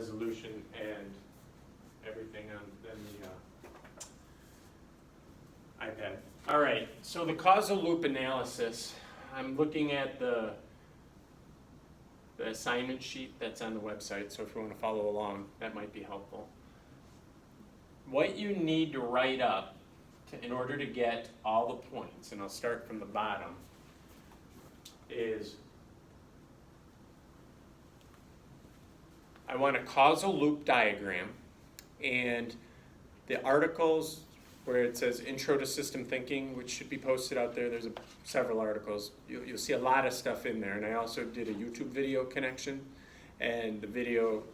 resolution and everything on the iPad. All right, so the causal loop analysis, I'm looking at the assignment sheet that's on the website, so if you want to follow along, that might be helpful. What you need to write up in order to get all the points, and I'll start from the bottom, is I want a causal loop diagram, and the articles where it says Intro to System Thinking, which should be posted out there, there's several articles. You'll see a lot of stuff in there, and I also did a YouTube video connection, and the video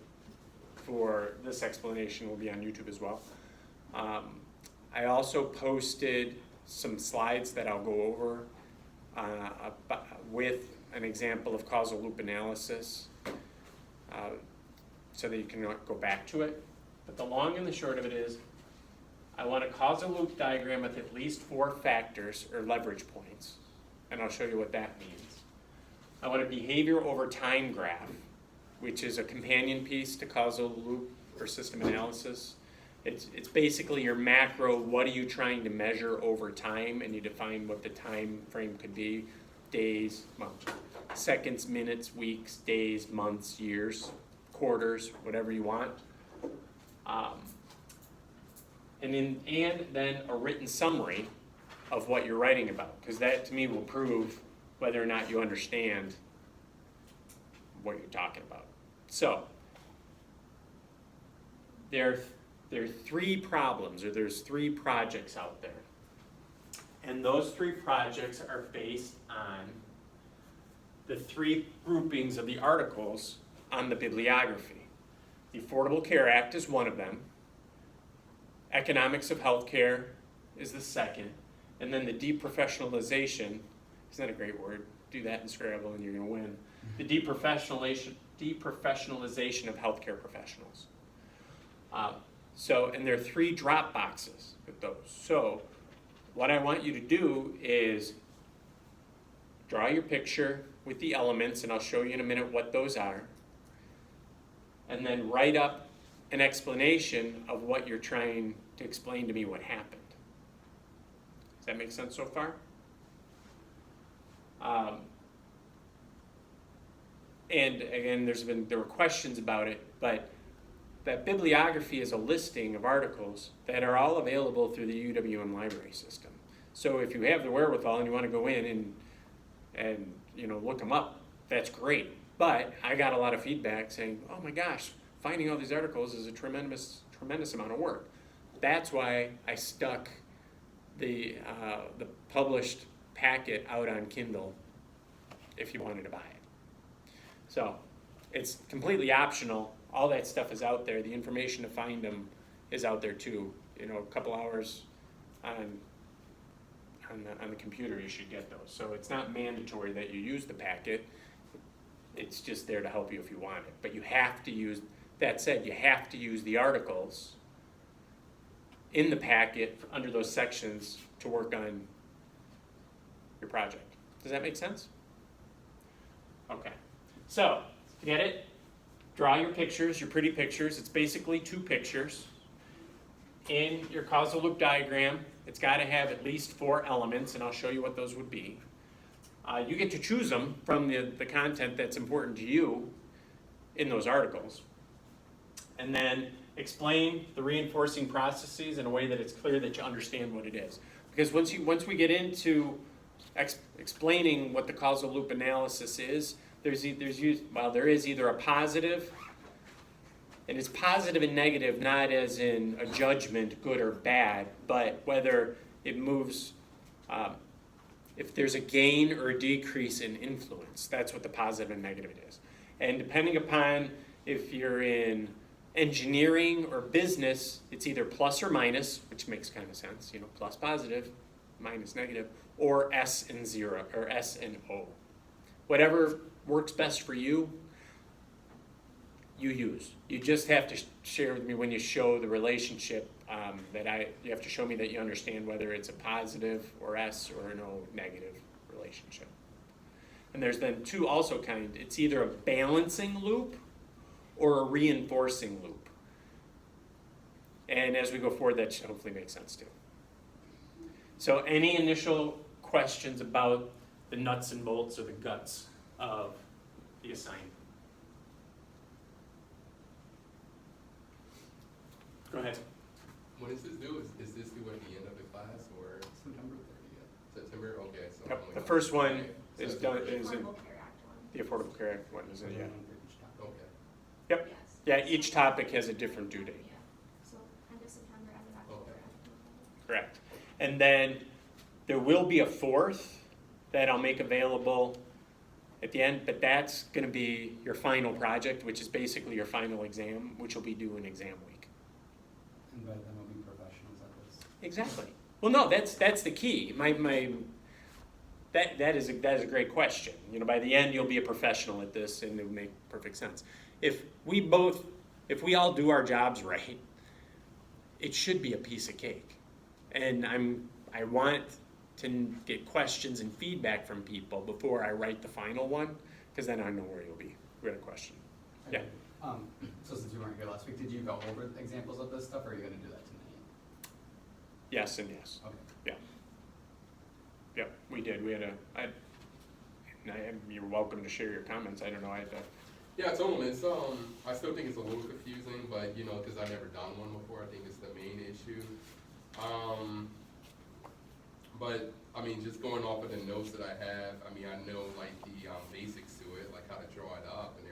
for this explanation will be on YouTube as well. I also posted some slides that I'll go over with an example of causal loop analysis so that you can go back to it. But the long and the short of it is, I want a causal loop diagram with at least 4 factors or leverage points, and I'll show you what that means. I want a behavior over time graph, which is a companion piece to causal loop or system analysis. It's basically your macro, what are you trying to measure over time, and you define what the time frame could be, days, months, seconds, minutes, weeks, days, months, years, quarters, whatever you want. And then a written summary of what you're writing about, because that to me will prove whether or not you understand what you're talking about. So there are 3 problems, or there's 3 projects out there, and those 3 projects are based on the 3 groupings of the articles on the bibliography. The Affordable Care Act is one of them. Economics of Healthcare is the second, and then the deprofessionalization, isn't that a great word? Do that in Scrabble and you're going to win. The deprofessionalization of healthcare professionals. And there are 3 drop boxes with those. So what I want you to do is draw your picture with the elements, and I'll show you in a minute what those are, and then write up an explanation of what you're trying to explain to me what happened. Does that make sense so far? And again, there were questions about it, but that bibliography is a listing of articles that are all available through the UWM library system. So if you have the wherewithal and you want to go in and look them up, that's great. But I got a lot of feedback saying, oh my gosh, finding all these articles is a tremendous amount of work. That's why I stuck the published packet out on Kindle if you wanted to buy it. So it's completely optional. All that stuff is out there. The information to find them is out there too. A couple hours on the computer, you should get those. So it's not mandatory that you use the packet. It's just there to help you if you want it. But you have to use, that said, you have to use the articles in the packet under those sections to work on your project. Does that make sense? Okay. So, get it? Draw your pictures, your pretty pictures. It's basically 2 pictures. In your causal loop diagram, it's got to have at least 4 elements, and I'll show you what those would be. You get to choose them from the content that's important to you in those articles. And then explain the reinforcing processes in a way that it's clear that you understand what it is. Because once we get into explaining what the causal loop analysis is, there is either a positive, and it's positive and negative, not as in a judgment, good or bad, but whether it moves, if there's a gain or a decrease in influence. That's what the positive and negative is. And depending upon if you're in engineering or business, it's either plus or minus, which makes kind of sense, plus positive, minus negative, or S and 0, or S and O. Whatever works best for you, you use. You just have to share with me when you show the relationship you have to show me that you understand whether it's a positive or S or an O negative relationship. And there's then 2 also it's either a balancing loop or a reinforcing loop. And as we go forward, that should hopefully make sense too. So any initial questions about the nuts and bolts or the guts of the assignment? Go ahead. When is this due? Is this due at the end of the class or September 30th. September? Okay, so. Yep, only the got- first one okay, is so- done, The is in Affordable Care Act one. the Affordable Care Act one, isn't it? Yeah. Okay. Yep. Yes. Yeah, each topic has a different due date. Yeah, so end of September, end of October. Okay. end of November. Correct. And then there will be a fourth that I'll make available at the end, but that's gonna be your final project, which is basically your final exam, which will be due in exam week. And by then we'll be professionals at this. Exactly. Well, no, that's the key. That is a great question. You know, by the end, you'll be a professional at this, and it would make perfect sense. If we all do our jobs right, it should be a piece of cake. And I want to get questions and feedback from people before I write the final one, because then I know where you'll be. We had a question. Yeah. So since you weren't here last week, did you go over examples of this stuff, or are you gonna do that tonight? Yes and yes. Okay. Yep, we did. We had you're welcome to share your comments. I don't know. I had to. Yeah, I told them it's, I still think it's a little confusing, but, you know, because I've never done one before, I think it's the main issue. But, I mean, just going off of the notes that I have, I mean, I know, like, the basics to it, like how to draw it up and